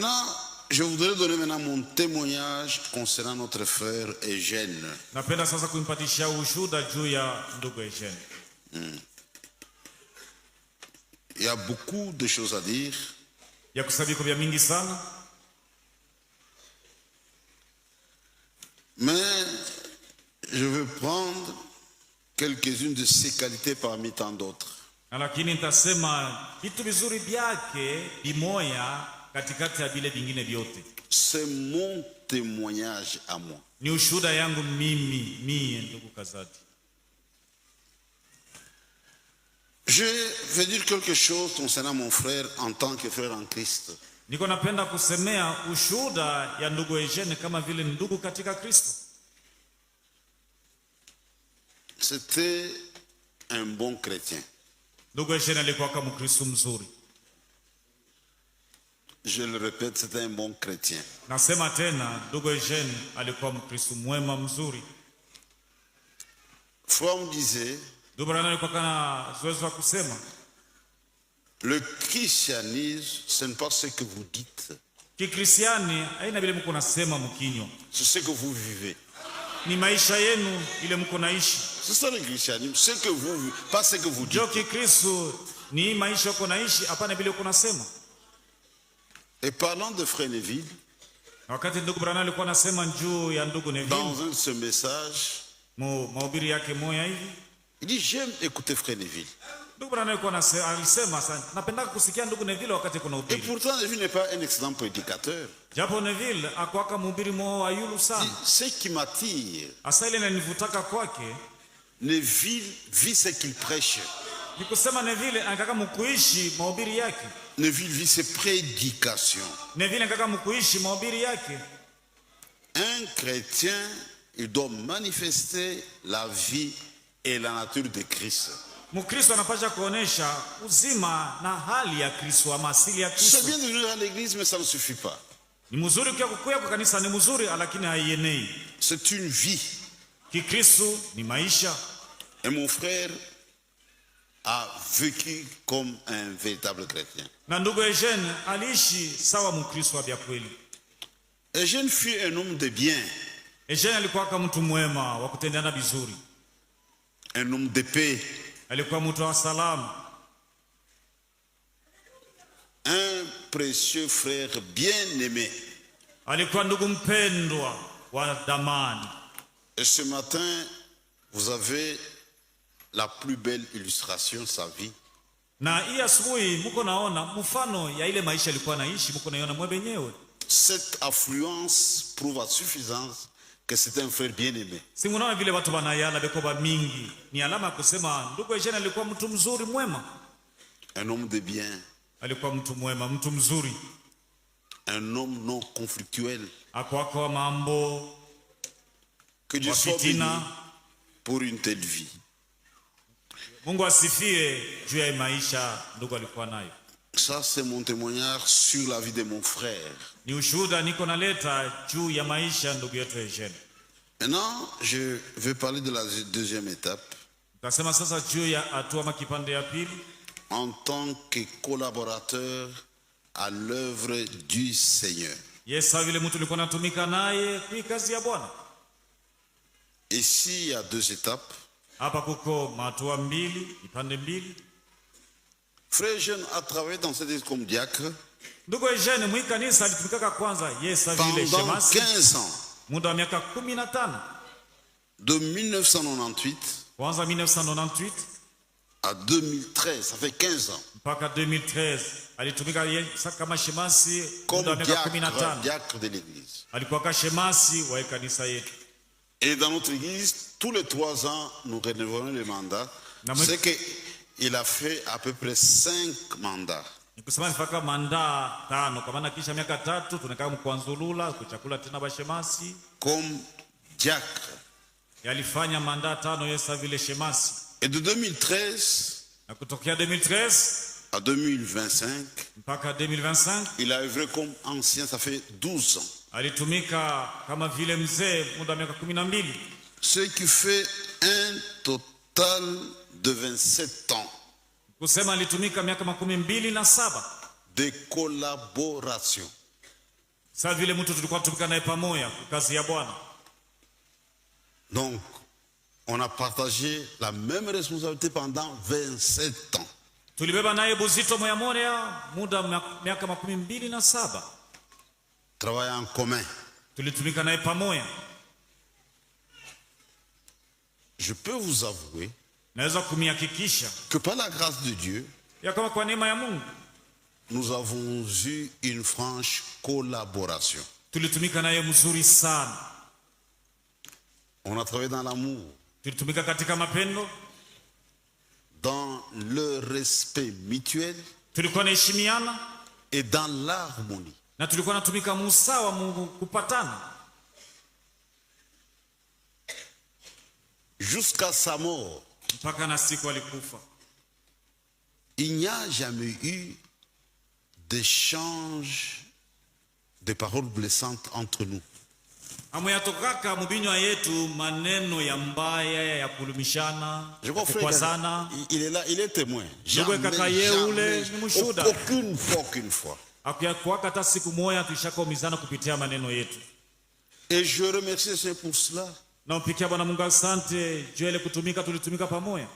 Maintenant, je voudrais donner maintenant mon témoignage concernant notre frère Eugène. Napenda sasa kumpatisha ushuhuda juu ya ndugu Eugène. Il y a beaucoup de choses à dire. Ya kusabiko vya mingi sana. Mais je veux prendre quelques-unes de ses qualités parmi tant d'autres. Lakini nitasema vitu vizuri vyake bimoya katikati ya vile vingine vyote. C'est mon témoignage à moi. Ni ushuhuda yangu mie ndugu Kazadi. Je vais dire quelque chose concernant mon frère en tant que frère en Christ. Niko napenda kusemea ushuhuda ya ndugu Eugène kama vile ndugu katika Kristo. C'était un bon chrétien. Ndugu Eugène alikuwa kama Mkristo mzuri. Je le répète, c'était un bon chrétien. Nasema tena ndugu Eugène alikuwa Mkristo mwema mzuri. Fromm disait, le christianisme, ce n'est pas ce que vous dites. C'est ce que vous vivez. C'est ça le christianisme, ce que vous vivez, pas ce que vous dites. Et parlant de frère Neville, dans un de ce message, il dit, j'aime écouter frère Neville. Et pourtant Neville n'est pas un excellent prédicateur. Ce qui m'attire, Neville vit ce qu'il prêche. Neville vit ses prédications. Un chrétien, il doit manifester la vie et la nature de Christ. C'est bien de venir à l'église, mais ça ne suffit pas. C'est une vie. Et mon frère a vécu comme un véritable chrétien. Eugène fut un homme de bien. Un homme de paix. Un précieux frère bien-aimé. Et ce matin, vous avez la plus belle illustration de sa vie. Cette affluence prouve à suffisance que c'est un frère bien-aimé. Un homme de bien. Un homme non conflictuel. Que Dieu soit béni pour une telle vie. Ça, c'est mon témoignage sur la vie de mon frère. Maintenant, je vais parler de la deuxième étape. En tant que collaborateur à l'œuvre du Seigneur. Ici, il y a deux étapes. Frère Eugène a travaillé dans cette église comme diacre pendant 15 ans. De 1998 à 2013, ça fait 15 ans. Comme diacre de l'église. Et dans notre église, tous les 3 ans, nous renouvelons le mandat. C'est qu'il a fait à peu près 5 mandats. Comme diacre. Et de 2013 à 2025, il a œuvré comme ancien, ça fait 12 ans. Ce qui fait un total de 27 ans de collaboration. Sasa vile mtu tulikuwa tumika naye pamoja kazi ya Bwana. Donc, on a partagé la même responsabilité pendant 27 ans. Tulibeba naye buzito moya moya muda miaka 27. Travail en commun. Tulitumika naye pamoja. Je peux vous avouer Naweza kumhakikisha que par la grâce de Dieu, ya kama kwa neema ya Mungu nous avons eu une franche collaboration. tulitumika naye mzuri sana. On a travaillé dans l'amour, Tulitumika katika mapendo, dans le respect mutuel tulikuwa naheshimiana et dans l'harmonie. na tulikuwa natumika musawa Mungu kupatana Jusqu'à sa mort, mpaka na siku alikufa. il n'y a jamais eu d'échange de paroles blessantes entre nous. Amuyatokaka mubinywa yetu maneno ya mbaya ya kulumishana, Je crois kukwazana. il est là, il est témoin. Jamais, aucune fois. Hakuyakuwaka hata siku moja tulishakomizana kupitia maneno yetu. Et je remercie le Seigneur pour cela. Na mpikia Bwana Mungu asante juu ile kutumika tulitumika pamoja.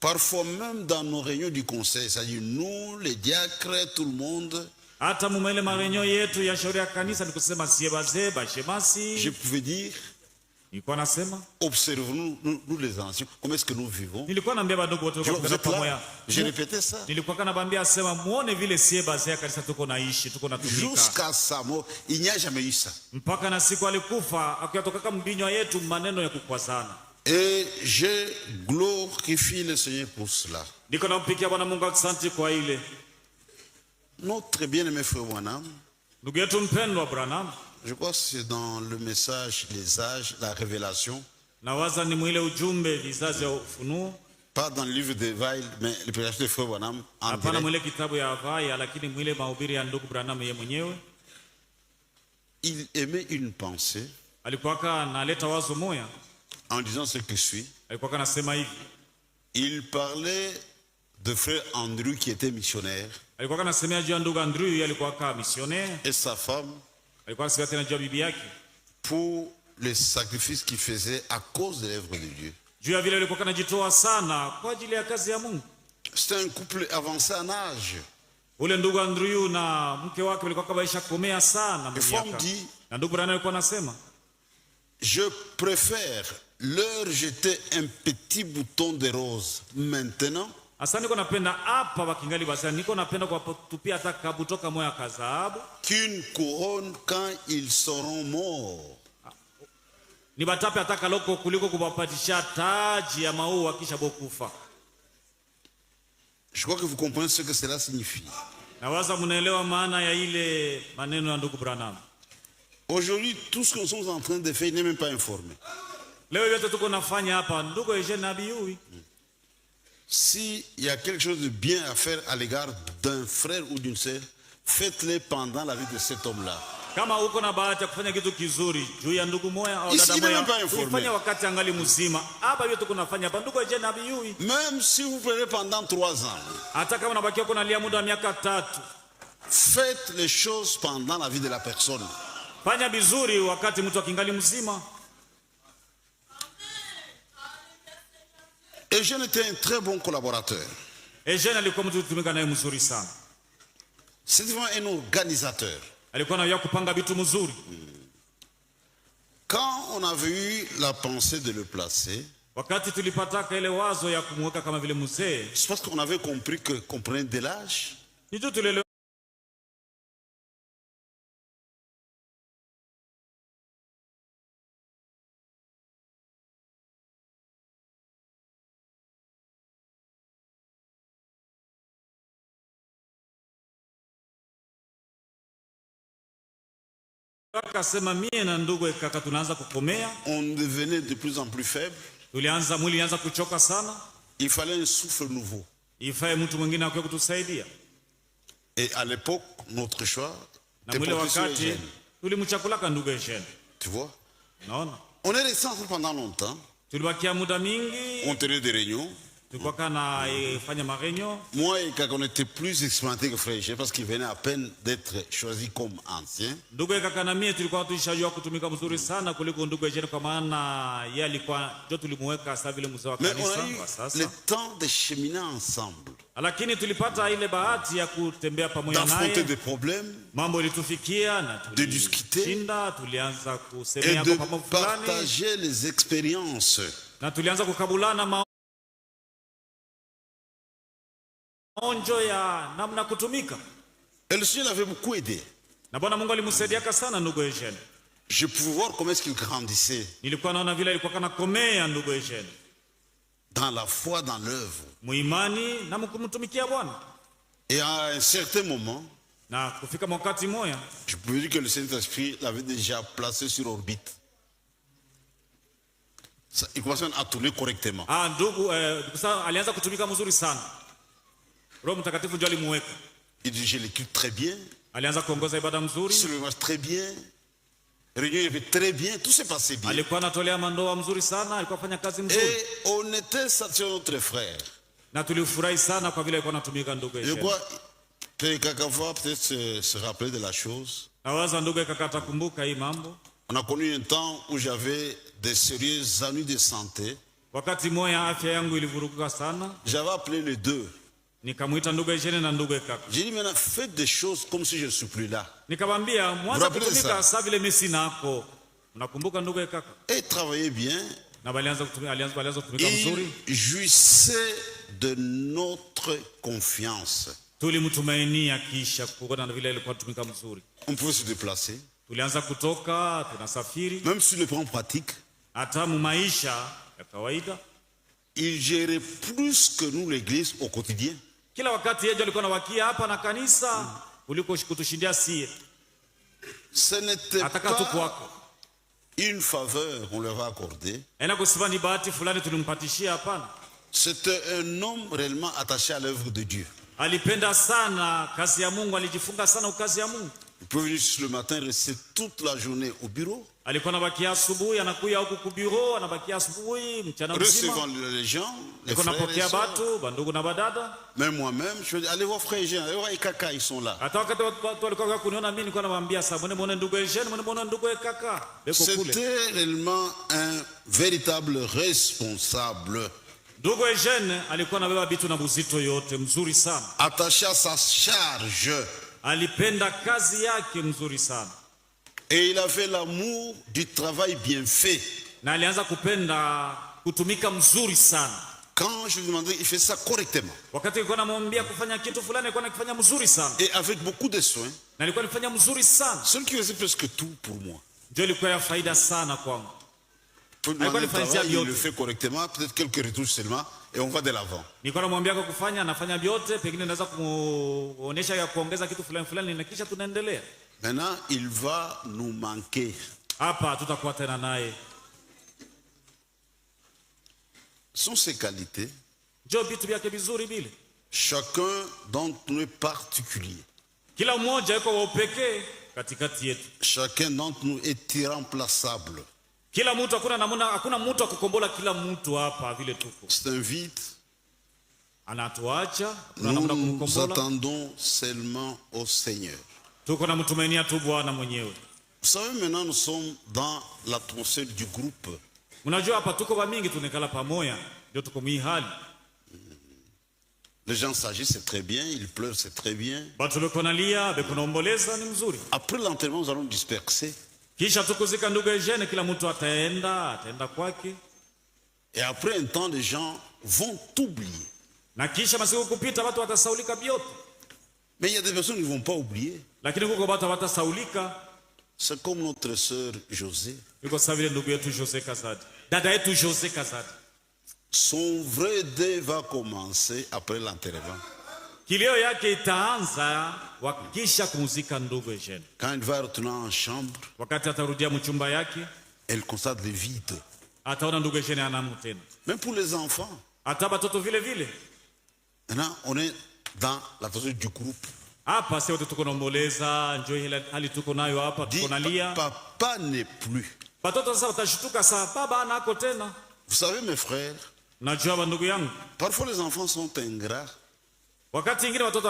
Parfois même dans nos réunions du conseil, c'est-à-dire nous, les diacres, tout le monde, Hata mumele marenyo yetu ya shauri ya kanisa ni kusema sie bazee bashemasi. je pouvais dire, Nilikuwa nasema, observons nous les anciens, comment est-ce que nous vivons. nilikuwa naambia badogo wote Vous kwa êtes pamoja. là, j'ai répété ça. Nilikuwa kanabambia sema muone vile sie bazee kanisa tuko naishi, tuko natumika. Jusqu'à sa mort, il n'y a jamais eu ça. Mpaka na siku alikufa akiyatokaka mbinywa yetu maneno ya kukwazana. Et je glorifie le Seigneur pour cela. Niko nampikia Bwana Mungu asante kwa ile. Notre bien-aimé frère Branham, Ndugu yetu mpendwa Branham, je crois que c'est dans le message Les âges, la révélation, nawaza ni mwile ujumbe vizazi ya ufunuo. pas dans le livre de Weil, mais le prédicateur de frère Branham, en Hapana direct. mwile kitabu ya Avaya, lakini mwile mahubiri ya ndugu Branham yeye mwenyewe. Il aimait une pensée Alikuwa analeta wazo moya, en disant ce qui suit. alikuwa anasema hivi. Il parlait de frère Andrew qui était missionnaire Alikuwa anasemea juu ya ndugu Andrew, yeye alikuwa missionnaire. et sa femme Alikuwa anasemea tena juu ya bibi yake, pour les sacrifices qu'il faisait à cause de l'œuvre de Dieu. juu ya vile alikuwa anajitoa sana kwa ajili ya kazi ya Mungu. C'était un couple avancé en âge. Ule ndugu Andrew na mke wake walikuwa kabaisha komea sana Et miaka. femme dit, Na ndugu Branham alikuwa anasema, je préfère leur jeter un petit bouton de rose maintenant asa niko napenda hapa wakingali basa, niko napenda kuwatupia hata kabutoka moya kazahabu qu'une couronne quand ils seront morts. ni batape hata kaloko kuliko kuwapatisha taji ya maua kisha bokufa. Je crois que vous comprenez ce que cela signifie. Nawaza mnaelewa maana ya ile maneno ya ndugu Branham. Aujourd'hui, tout ce que nous sommes en train de faire, il n'est même pas informé. Leo yote tuko nafanya hapa ndugu Eugene Abiyui. S'il y a quelque chose de bien à faire à l'égard d'un frère ou d'une sœur, faites-le pendant la vie de cet homme-là. Kama uko na bahati ya kufanya kitu kizuri juu ya ndugu moya au Ici, dada il n'est moya, même pas informé. ufanye wakati angali mzima. Hapa yote tuko nafanya hapa ndugu Eugene Abiyui. Même si vous prenez pendant 3 ans, Hata kama unabakia uko nalia muda wa miaka 3, faites les choses pendant la vie de la personne. fanya vizuri wakati mtu akingali mzima. Eugène était un très bon collaborateur. Eugene alikuwa mtu tumika naye mzuri sana. C'était vraiment un organisateur. Alikuwa anajua kupanga vitu mzuri. Quand on avait eu la pensée de le placer, Wakati tulipataka ile wazo ya kumweka kama vile mzee, c'est parce qu'on avait compris que qu'on prenait de l'âge. ni tu tulele akasema mie na ndugu kaka tunaanza kukomea, On devenait de plus en plus faible. mwili ilianza kuchoka sana, Il fallait un souffle nouveau. ifae mtu mwingine akwe kutusaidia. Et à l'époque, notre choix Na était mwile porté sur wakati Eugène. tulimchakulaka ndugu Eugene. Tu vois? Naona On est resté ensemble pendant longtemps. tulibakia muda mingi, On tenait des réunions. tulikuwa kana fanya marenyo. Moi, quand on était plus expérimenté que frère Eugène, parce qu'il venait à peine d'être choisi comme ancien. Ndugu kaka na mimi tulikuwa tushajua kutumika mzuri sana kuliko ndugu Eugène, kwa maana yeye alikuwa ndio tulimuweka sasa vile mzee wa kanisa kwa sasa. Le temps de cheminer ensemble. Lakini tulipata ile bahati ya kutembea pamoja naye. D'affronter des problèmes. Mambo ilitufikia na de discuter. Shinda, tulianza kusemea kwa mambo fulani. Partager les expériences. Na tulianza kukabulana maonjo ya namna kutumika. Et le Seigneur l'avait beaucoup aidé. Na Bwana Mungu alimsaidia sana ndugu Eugène. Je pouvais voir comment est-ce qu'il grandissait. Nilikuwa naona vile alikuwa kana komea ndugu Eugène. Dans la foi, dans l'œuvre. Muimani na kumtumikia Bwana. Et à un certain moment, na kufika wakati moya, je peux dire que le Saint-Esprit l'avait déjà placé sur orbite. Il commençait à tourner correctement. Ndugu sasa alianza kutumika mzuri sana. Roho Mtakatifu ndio alimuweka. Il dirigeait l'équipe très bien. Alianza kuongoza ibada mzuri. Sur le match très bien. Réunion avait très bien, tout s'est passé bien. Alikuwa anatolea mandoa mzuri sana, alikuwa afanya kazi mzuri. Et on était satisfait de notre frère. Na tulifurahi sana kwa vile alikuwa anatumika ndugu Eugène. Je crois quelquefois peut-être se rappeler de la chose. Nawaza ndugu kaka atakumbuka hii mambo. On a connu un temps où j'avais des sérieux ennuis de santé. Wakati moya afya yangu ilivuruguka sana. J'avais appelé les deux. Nikamuita ndugu Eugène na ndugu kaka. J'ai dit maintenant faites des choses comme si je ne suis plus là. Nikamwambia mwanza kutumika sasa vile mimi sinako. Unakumbuka ndugu kaka? Et travaillait bien. Na alianza kutumika mzuri. Il jouissait de notre confiance. Tulimtumainia kisha kuona vile alikuwa anatumika mzuri. On pouvait se déplacer. Tulianza kutoka, tunasafiri. Même sur le plan pratique. Hata maisha ya kawaida. Il gérait plus que nous l'église au quotidien. Kila wakati yeye alikuwa anawakia hapa na kanisa kuliko kutushindia sie. Ce n'était pas une faveur qu'on leur a accordée. C'était un homme réellement attaché à l'œuvre de Dieu. Alipenda sana kazi ya Mungu, alijifunga sana kazi ya Mungu. Il pouvait venir le matin, rester toute la journée au bureau. Alikuwa anabakia asubuhi, anakuja huko ku bureau, anabakia asubuhi, mchana mzima. Recevant les gens, les frères et sœurs. Bandugu na badada. Même moi-même, je dis allez voir frère Eugène, allez voir Kaka, ils sont là. Hata wakati watu walikuwa kuniona mimi nilikuwa namwambia sasa, muone ndugu Eugène, muone ndugu Kaka. C'était réellement un véritable responsable. Ndugu Eugène alikuwa anabeba vitu na buzito yote mzuri sana. Attaché à sa charge. Alipenda kazi yake mzuri sana. Et il avait l'amour du travail bien fait. Na alianza kupenda kutumika mzuri sana. Quand je lui demandais, il fait ça correctement. Wakati nilikuwa namwambia kufanya kitu fulani, alikuwa anakifanya mzuri sana. Et avec beaucoup de soin. Na alikuwa anafanya mzuri sana. Celui qui faisait presque tout pour moi. Ndio ilikuwa ya faida sana kwangu. Il le fait correctement, peut-être quelques retouches seulement, et on va de l'avant. Nilikuwa namwambia kufanya, anafanya vyote, pengine naweza kuonesha ya kuongeza kitu fulani fulani na kisha tunaendelea. Maintenant, il va nous manquer. Hapa tutakuwa tena naye. Sont ses qualités. Ndio vitu vyake vizuri vile. Chacun d'entre nous est particulier. Kila mmoja yuko wa upekee katikati yetu. Chacun d'entre nous est irremplaçable. Kila mtu hakuna mtu akukombola kila mtu hapa vile tuko. C'est un vide. Anatuacha, nous attendons seulement au Seigneur. Tuko na mtumainia tu Bwana mwenyewe. Vous savez, maintenant nous sommes dans l'atmosphère du groupe. Unajua hapa tuko wa mingi tunekala pamoja, ndio tuko mwi hali. Les gens s'agissent, c'est très bien, ils pleurent, c'est très bien. Batu beko nalia, beko naomboleza ni mzuri. Après l'enterrement, nous allons disperser. Kisha tukuzika ndugu Eugène, kila mtu ataenda kwake. Et après un temps, les gens vont oublier. Na kisha masiku kupita watu watasaulika biote. Mais il y a des personnes qui ne vont pas oublier. Lakini kuko watu watasaulika. C'est comme notre sœur José. Yuko sawa vile ndugu yetu José Kazadi. Dada yetu José Kazadi. Son vrai deuil va commencer après l'enterrement. Kilio yake itaanza wakisha kumzika ndugu Eugène. Quand il va retourner en chambre, wakati atarudia mchumba yake, elle constate le vide. Ataona ndugu Eugène anamu tena. Même pour les enfants. Hata batoto vile vile. Maintenant, on est dans la phase du groupe. Hapa sio tuko naomboleza, njoo ile hali tuko nayo hapa, tuko nalia. Papa n'est plus. Batoto sasa watashtuka, sasa baba anako tena. Vous savez mes frères, Najua bandugu yangu, parfois les enfants sont ingrats. wakati ingine watoto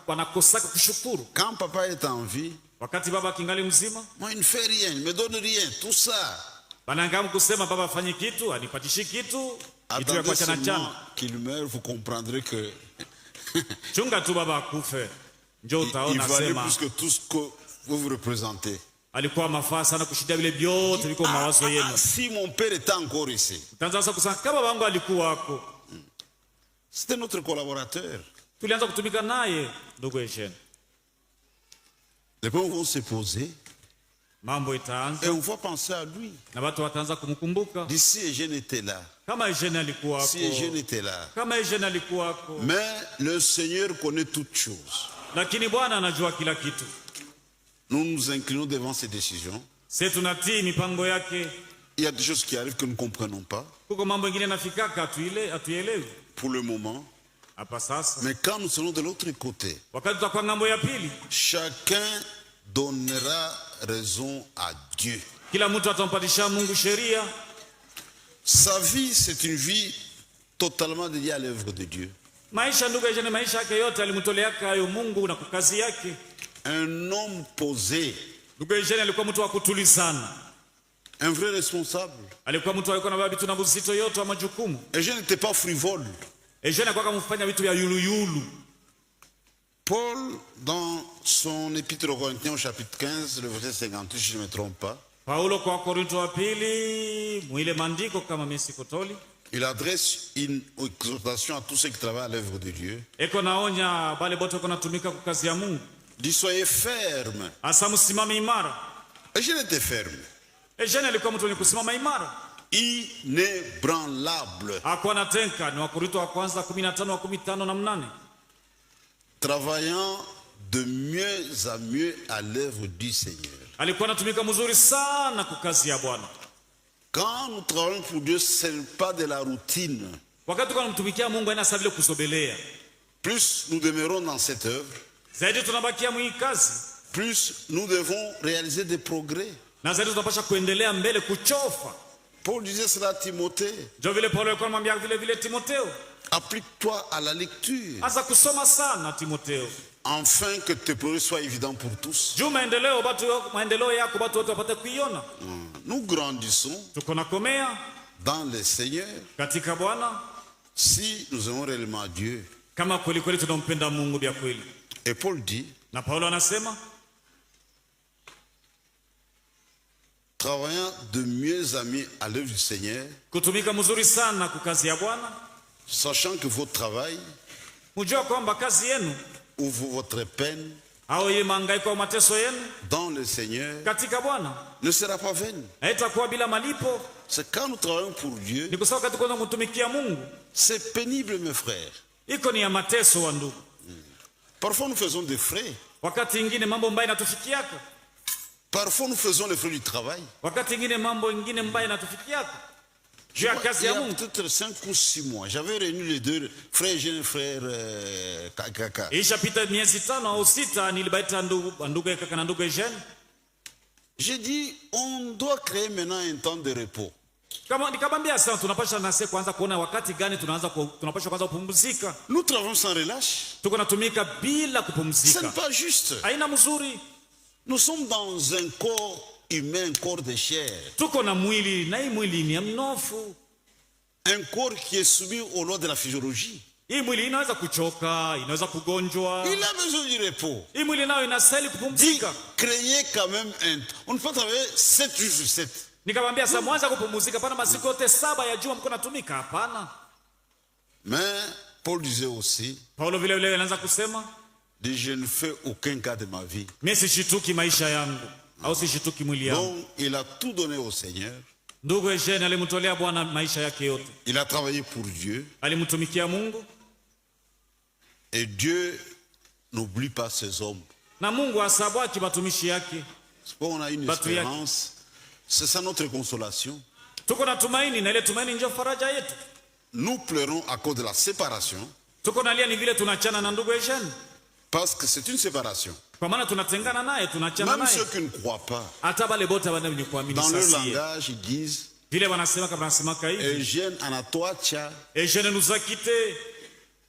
wanakosaka kushukuru. Quand papa est en vie, Wakati baba kingali mzima, moi il ne fait rien, il me donne rien, tout ça. banangamu kusema baba afanye kitu, anipatishi kitu, kitu ya kwa chana Attendez chana. seulement qu'il meure, vous comprendrez que Chunga tu baba akufe. Njoo il utaona valait sema plus que tout ce que vous représentez. alikuwa mafaa sana kushinda vile vyote viko mawazo yenu. Si mon père était encore ici, Utaanza sasa kusema kama babangu alikuwa wako. c'était notre collaborateur. Tulianza kutumika naye ndugu Eugene. Les gens vont se poser Mambo et itaanza on va penser à lui. na watu wataanza kumkumbuka. D'ici Eugène était là, Kama Eugene alikuwa wako. si Eugène était là. Kama Eugene alikuwa wako. Mais le Seigneur connaît toutes choses. Lakini Bwana anajua kila kitu. Nous nous inclinons devant ses décisions. Sisi tunatii mipango yake. Il y a des choses qui arrivent que nous ne comprenons pas Kuko mambo mengine nafikaka atuelewi pour le moment. hapa sasa. Mais quand nous serons de l'autre côté, Wakati tutakuwa ngambo ya pili, chacun donnera raison à Dieu. kila mtu atampatisha Mungu sheria. Sa vie, c'est une vie totalement dédiée à l'œuvre de Dieu. Maisha ndugu Eugene, maisha yake yote alimtoleaka hayo Mungu na kukazi yake. Un homme posé, Ndugu Eugene alikuwa mtu wa kutulizana. un vrai responsable. Alikuwa mtu alikuwa na vitu na uzito yote wa majukumu. Et je n'étais pas frivole. Eugene alikuwa kumfanya vitu vya yulu. Paul, dans son épître aux Corinthiens au chapitre 15, le verset 58, si je ne me trompe pas, Paulo kwa Korinto wa pili, mwile mandiko kama mimi sikotoli, il adresse une exhortation à tous ceux qui travaillent à l'œuvre de Dieu. eko naonya bale bote wako natumika kwa kazi ya Mungu. Il dit soyez fermes. Asa msimame imara. Et je n'étais ferme. Eugene alikuwa mtu mwenye kusimama imara. Inébranlable. Hakuwa na tenka, ni Wakorintho wa kwanza 15:15 travaillant de mieux à mieux à l'œuvre du Seigneur. Alikuwa anatumika mzuri sana kwa kazi ya Bwana. Quand nous travaillons pour Dieu, ce n'est pas de la routine. Wakati tunamtumikia Mungu haina sababu ya kusobelea. Plus nous demeurons dans cette œuvre, Zaidi tunabakia mwi kazi. plus nous devons réaliser des progrès. Na zaidi tunapaswa kuendelea mbele kuchofa. Paul disait cela à Timothée. Ndio vile Paulo alikuwa anamwambia vile Timotheo. Applique-toi à la lecture, Asa kusoma sana Timotheo. afin que tes progrès soient évidents pour tous. Juu maendeleo yako watu wote wapate kuiona. Nous grandissons Tuko nakomea dans le Seigneur katika Bwana si nous aimons réellement Dieu. kama kweli kweli tunampenda Mungu bia kweli. Et Paul dit, Na Paulo anasema travaillant de mieux à mieux à l'œuvre du Seigneur, kutumika mzuri sana kwa kazi ya Bwana, sachant que votre travail mjua kwamba kazi yenu ou votre peine au ile mangaiko au mateso yenu dans le Seigneur katika Bwana ne sera pas vaine. haitakuwa bila malipo. C'est quand nous travaillons pour Dieu, Ni kwa sababu katika kumtumikia Mungu c'est pénible, mes frères. iko ni ya mateso wa ndugu. Parfois nous faisons des frais. Wakati ingine mambo mbaya yanatufikiaka. Parfois nous faisons les frais du travail. Wakati ingine mambo ingine mbaya yanatufikiaka. Juu ya kazi Il y ya a Mungu. peut-être 5 ou 6 mois, j'avais réuni les deux frères jeunes frères Kaka. Ishapita miezi 5 au 6 nilibaita ndugu kaka na ndugu Eugene. J'ai dit, on doit créer maintenant un temps de repos. Kama nikamwambia sasa tunapasha nase kwanza kuona wakati gani tunapasha kwanza kupumzika. Nous travaillons sans relâche. Tuko natumika bila Ce kupumzika. n'est pas juste. Haina mzuri. Nous sommes dans un corps humain, un corps de chair. Tuko na mwili na hii mwili ni ya mnofu. Un corps qui est soumis aux lois de la physiologie. Hii mwili inaweza kuchoka, inaweza kugonjwa. Il a besoin du repos. Hii mwili nayo inastahili Dit, kupumzika. créer quand même un... On ne peut pas travailler 7 jours sur 7. Nikamwambia sasa mwanza kupumzika pana masiku yote 7 ya juma mko natumika hapana. Mais Paul disait aussi, Paulo vile vile anaanza kusema, dit, je ne fais aucun cas de ma vie. mimi sishituki maisha yangu au sishituki mwili yangu. Donc, il a tout donné au Seigneur. Ndugu Eugene alimtolea Bwana maisha yake yote. Il a travaillé pour Dieu. Alimtumikia Mungu Et Dieu n'oublie pas ses hommes. na Mungu asabaki batumishi yake. C'est pourquoi on a une Batu yake. espérance. C'est ça notre consolation. Tuko na tumaini na ile tumaini ndio faraja yetu. Nous pleurons à cause de la séparation. Tuko nalia ni vile tunachana na ndugu Eugene. Parce que c'est une séparation. Kwa maana tunatengana naye, tunachana Même naye. ceux qui ne croient pas, Hata bale bote wenye kuamini dans leur sasa. langage, ils disent, vile wanasemaka hivi. Eugène anatoacha. Eugène nous a quittés.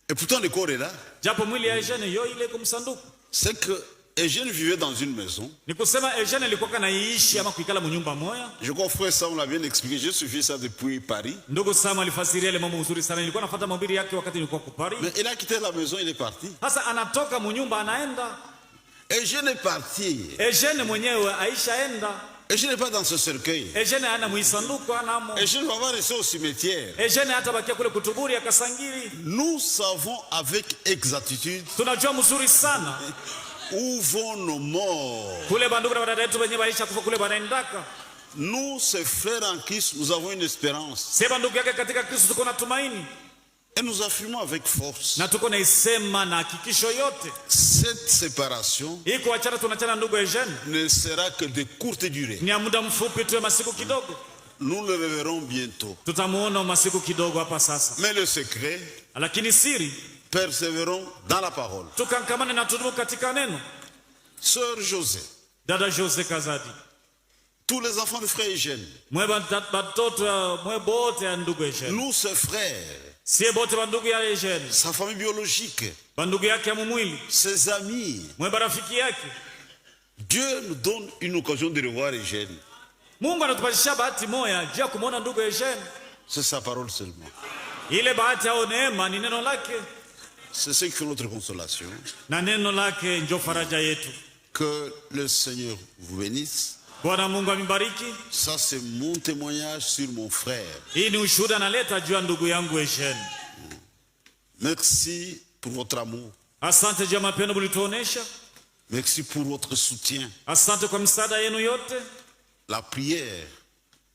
Et pourtant le corps est là. Japo mwili ya Eugène yo ile kumsanduku. C'est que Eugène vivait dans une maison. Nikusema Eugène alikuwa kanaishi ama kuikala munyumba moya. Je crois frère Sam l'a bien expliqué. J'ai suivi ça depuis Paris. Ndugu Sam alifasiria ile mambo nzuri sana. Nilikuwa nafuata mahubiri yake wakati nilikuwa ku Paris. Mais il a quitté la maison, il est parti. Sasa anatoka munyumba anaenda. Eugène est parti. Eugène mwenyewe aishaenda. Eugène n'est pas dans ce cercueil. Eugène ana muisanduku anamo. Eugène va rester au cimetière. Eugène hatabakia kule kutuburi akasangiri. Nous savons avec exactitude Tunajua mzuri sana où vont nos morts. kule bandugu na badada yetu wenyewe waisha kufa kule banaendaka. Nous, ces frères en Christ, nous avons une espérance. Sema ndugu yake katika Kristo tuko na tumaini. Et nous affirmons avec force. Na tuko na isema na hakikisho yote. Cette séparation Hii kuachana tunachana ndugu Eugène. ne sera que de courte durée. Ni muda mfupi tu, masiku kidogo. Nous le reverrons bientôt. Tutamuona masiku kidogo hapa sasa. Mais le secret, Lakini siri, persévérons dans la parole. tukankamane na tudumu katika neno. Sœur José, Dada Jose Kazadi. tous les enfants de frère Eugène, Mwe batoto mwe bote ya ndugu Eugène. nous ses frères, Sie bote bandugu ya Eugène. sa famille biologique, Bandugu yake ya mumwili. ses amis. Mwe barafiki yake. Dieu nous donne une occasion de revoir Eugène. Mungu anatupashisha bahati moja juu ya kumuona ndugu Eugène. C'est sa parole seulement. Ile bahati au neema ni neno lake. C'est ce qui fait notre consolation. Na neno lake ndio faraja yetu. Que le Seigneur vous bénisse. Bwana Mungu amibariki. Ça, c'est mon témoignage sur mon frère. Hii ni ushuhuda naleta juu ya ndugu yangu Eugène. Merci pour votre amour. Asante juu ya mapendo mlituonesha. Merci pour votre soutien. Asante kwa msaada yenu yote. La prière,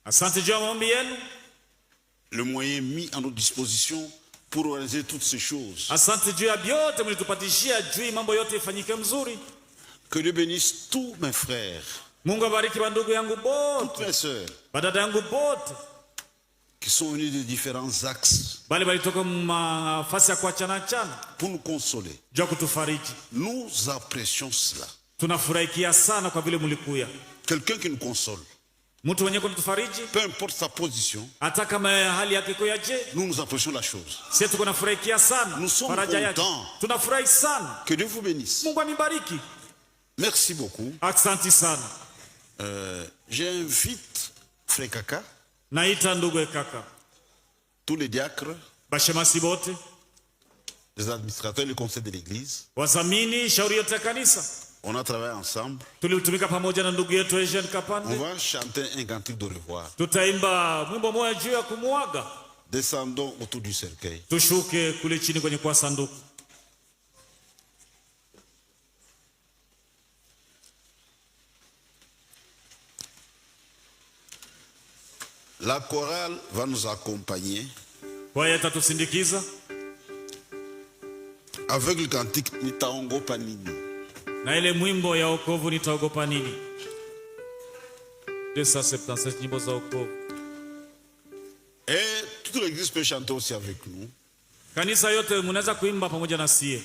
Asante juu ya maombi yenu. le moyen mis à notre disposition pour réaliser toutes ces choses. Asante juu ya vyote mlitupatishia juu mambo yote ifanyike mzuri. Que Dieu bénisse tous mes frères, Mungu abariki bandugu yangu toutes bote. mes sœurs Badada yangu bote. qui sont venus de différents axes Bali balitoka mafasi ya kuachana chana. pour nous consoler. Juu ya kutufariji. Nous apprécions cela. Tunafurahikia sana kwa vile mlikuya. Quelqu'un qui nous console, Mtu mwenye kutufariji peu importe sa position, hata kama hali yake koje, nous apprécions la chose. sisi tuko nafurahikia sana Nous sommes faraja yake. contents. Tunafurahi sana. Que Dieu vous bénisse. Mungu anibariki. Merci beaucoup. Asante sana. J'invite Frère Kaka, Naita ndugu kaka, tous les diacres, bashemasi bote, les administrateurs, le conseil de l'église. wazamini, shauri yote ya kanisa. On a travaillé ensemble. Tulitumika pamoja na ndugu yetu Eugène On Kapande. va chanter un cantique de revoir. Tutaimba mwimbo moja juu ya kumuaga. Descendons autour du cercueil. Tushuke kule chini kwenye kwa sanduku. La chorale va nous accompagner Kwaya itatusindikiza avec le cantique Nitaogopa nini. na ile mwimbo ya wokovu, nitaogopa nini. 277 nyimbo za wokovu. Et toute l'église peut chanter aussi avec nous. Kanisa yote mnaweza kuimba pamoja na sie.